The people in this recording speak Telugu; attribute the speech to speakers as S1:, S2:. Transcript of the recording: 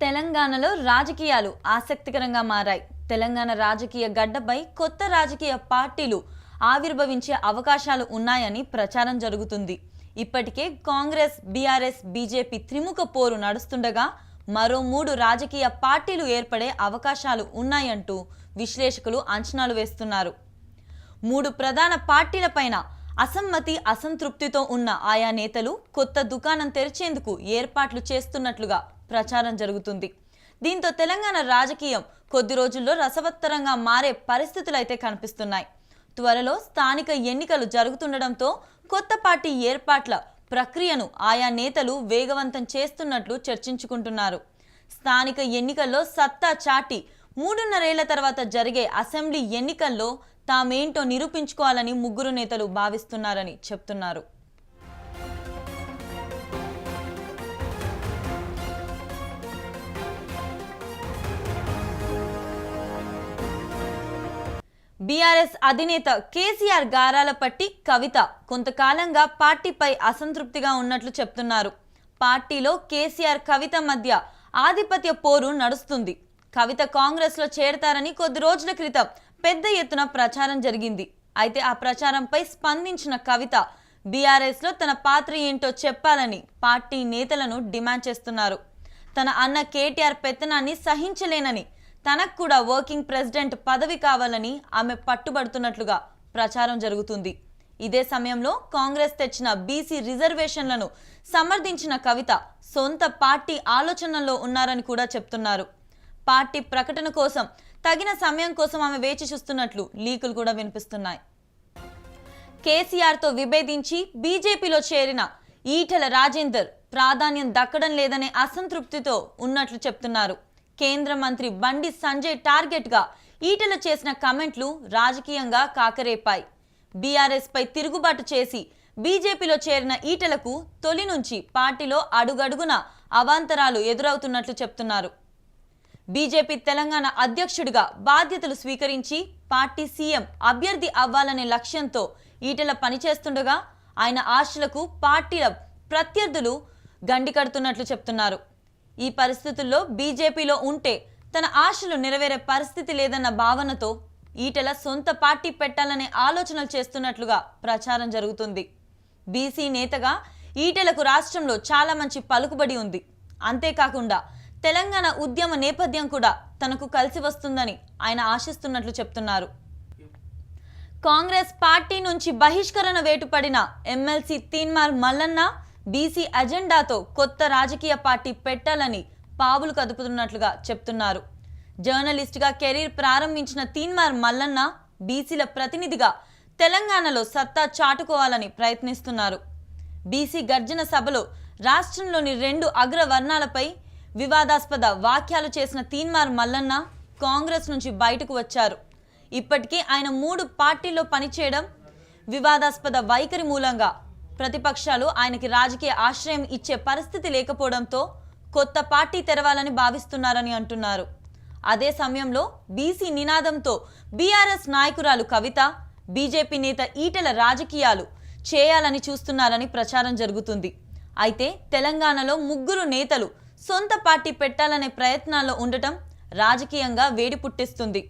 S1: తెలంగాణలో రాజకీయాలు ఆసక్తికరంగా మారాయి. తెలంగాణ రాజకీయ గడ్డపై కొత్త రాజకీయ పార్టీలు ఆవిర్భవించే అవకాశాలు ఉన్నాయని ప్రచారం జరుగుతుంది. ఇప్పటికే కాంగ్రెస్, బీఆర్ఎస్, బీజేపీ త్రిముఖ పోరు నడుస్తుండగా మరో 3 రాజకీయ పార్టీలు ఏర్పడే అవకాశాలు ఉన్నాయంటూ విశ్లేషకులు అంచనాలు వేస్తున్నారు. 3 ప్రధాన పార్టీలపైన అసమ్మతి, అసంతృప్తితో ఉన్న ఆయా నేతలు కొత్త దుకాణం తెరిచేందుకు ఏర్పాట్లు చేస్తున్నట్లుగా ప్రచారం జరుగుతుంది. దీంతో తెలంగాణ రాజకీయం కొద్ది రోజుల్లో రసవత్తరంగా మారే పరిస్థితులైతే కనిపిస్తున్నాయి. త్వరలో స్థానిక ఎన్నికలు జరుగుతుండడంతో కొత్త పార్టీ ఏర్పాట్ల ప్రక్రియను ఆయా నేతలు వేగవంతం చేస్తున్నట్లు చర్చించుకుంటున్నారు. స్థానిక ఎన్నికల్లో సత్తా చాటి 3.5 ఏళ్ల తర్వాత జరిగే అసెంబ్లీ ఎన్నికల్లో తామేంటో నిరూపించుకోవాలని 3 నేతలు భావిస్తున్నారని చెప్తున్నారు. బీఆర్ఎస్ అధినేత కేసీఆర్ గారాల పట్టి కవిత కొంతకాలంగా పార్టీపై అసంతృప్తిగా ఉన్నట్లు చెప్తున్నారు. పార్టీలో కేసీఆర్, కవిత మధ్య ఆధిపత్య పోరు నడుస్తుంది. కవిత కాంగ్రెస్లో చేరతారని కొద్ది రోజుల క్రితం పెద్ద ఎత్తున ప్రచారం జరిగింది. అయితే ఆ ప్రచారంపై స్పందించిన కవిత బీఆర్ఎస్లో తన పాత్ర ఏంటో చెప్పాలని పార్టీ నేతలను డిమాండ్ చేస్తున్నారు. తన అన్న కేటీఆర్ పెత్తనాన్ని సహించలేనని, తనకు కూడా వర్కింగ్ ప్రెసిడెంట్ పదవి కావాలని ఆమె పట్టుబడుతున్నట్లుగా ప్రచారం జరుగుతుంది. ఇదే సమయంలో కాంగ్రెస్ తెచ్చిన బీసీ రిజర్వేషన్లను సమర్థించిన కవిత సొంత పార్టీ ఆలోచనల్లో ఉన్నారని కూడా చెప్తున్నారు. పార్టీ ప్రకటన కోసం తగిన సమయం కోసం ఆమె వేచి చూస్తున్నట్లు లీకులు కూడా వినిపిస్తున్నాయి. కేసీఆర్తో విభేదించి బీజేపీలో చేరిన ఈటెల రాజేందర్ ప్రాధాన్యం దక్కడం లేదనే అసంతృప్తితో ఉన్నట్లు చెప్తున్నారు. కేంద్ర మంత్రి బండి సంజయ్ టార్గెట్గా ఈటెల చేసిన కామెంట్లు రాజకీయంగా కాకరేపాయి. బీఆర్ఎస్ పై తిరుగుబాటు చేసి బీజేపీలో చేరిన ఈటెలకు తొలి నుంచి పార్టీలో అడుగడుగున అవాంతరాలు ఎదురవుతున్నట్లు చెప్తున్నారు. బీజేపీ తెలంగాణ అధ్యక్షుడిగా బాధ్యతలు స్వీకరించి పార్టీ సీఎం అభ్యర్థి అవ్వాలనే లక్ష్యంతో ఈటెల పనిచేస్తుండగా ఆయన ఆశలకు పార్టీల ప్రత్యర్థులు గండి కడుతున్నట్లు చెప్తున్నారు. ఈ పరిస్థితుల్లో బీజేపీలో ఉంటే తన ఆశలు నెరవేరే పరిస్థితి లేదన్న భావనతో ఈటెల సొంత పార్టీ పెట్టాలనే ఆలోచనలు చేస్తున్నట్లుగా ప్రచారం జరుగుతుంది. బీసీ నేతగా ఈటెలకు రాష్ట్రంలో చాలా మంచి పలుకుబడి ఉంది. అంతేకాకుండా తెలంగాణ ఉద్యమ నేపథ్యం కూడా తనకు కలిసి వస్తుందని ఆయన ఆశిస్తున్నట్లు చెప్తున్నారు. కాంగ్రెస్ పార్టీ నుంచి బహిష్కరణ వేటుపడిన ఎమ్మెల్సీ తీన్మార్ మల్లన్న బీసీ అజెండాతో కొత్త రాజకీయ పార్టీ పెట్టాలని పావులు కదుపుతున్నట్లుగా చెప్తున్నారు. జర్నలిస్ట్గా కెరీర్ ప్రారంభించిన తీన్మార్ మల్లన్న బీసీల ప్రతినిధిగా తెలంగాణలో సత్తా చాటుకోవాలని ప్రయత్నిస్తున్నారు. బీసీ గర్జన సభలో రాష్ట్రంలోని 2 అగ్రవర్ణాలపై వివాదాస్పద వ్యాఖ్యలు చేసిన తీన్మార్ మల్లన్న కాంగ్రెస్ నుంచి బయటకు వచ్చారు. ఇప్పటికీ ఆయన 3 పార్టీల్లో పనిచేయడం, వివాదాస్పద వైఖరి మూలంగా ప్రతిపక్షాలు ఆయనకి రాజకీయ ఆశ్రయం ఇచ్చే పరిస్థితి లేకపోవడంతో కొత్త పార్టీ తెరవాలని భావిస్తున్నారని అంటున్నారు. అదే సమయంలో బీసీ నినాదంతో బీఆర్ఎస్ నాయకురాలు కవిత, బీజేపీ నేత ఈటెల రాజకీయాలు చేయాలని చూస్తున్నారని ప్రచారం జరుగుతుంది. అయితే తెలంగాణలో 3 నేతలు సొంత పార్టీ పెట్టాలనే ప్రయత్నాల్లో ఉండటం రాజకీయంగా వేడి పుట్టిస్తుంది.